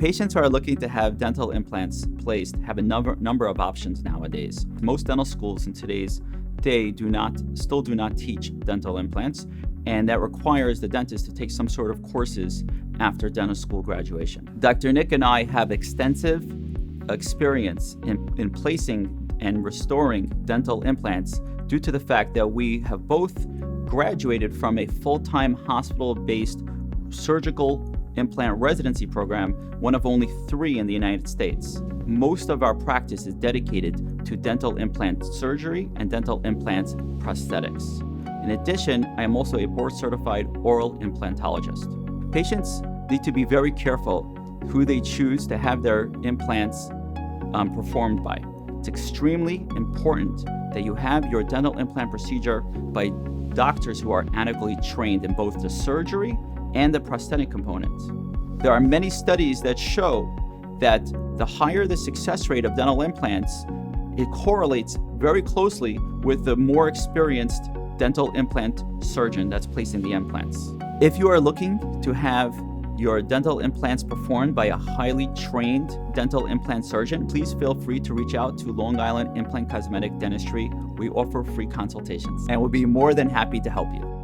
Patients who are looking to have dental implants placed have a number of options nowadays. Most dental schools in today's day still do not teach dental implants, and that requires the dentist to take some sort of courses after dental school graduation. Dr. Nick and I have extensive experience in placing and restoring dental implants due to the fact that we have both graduated from a full-time hospital-based surgical implant residency program, one of only 3 in the United States. Most of our practice is dedicated to dental implant surgery and dental implant prosthetics. In addition, I am also a board-certified oral implantologist. Patients need to be very careful who they choose to have their implants performed by. It's extremely important that you have your dental implant procedure by doctors who are adequately trained in both the surgery and the prosthetic component. There are many studies that show that the higher the success rate of dental implants, it correlates very closely with the more experienced dental implant surgeon that's placing the implants. If you are looking to have your dental implants performed by a highly trained dental implant surgeon, please feel free to reach out to Long Island Implant Cosmetic Dentistry. We offer free consultations and we'll be more than happy to help you.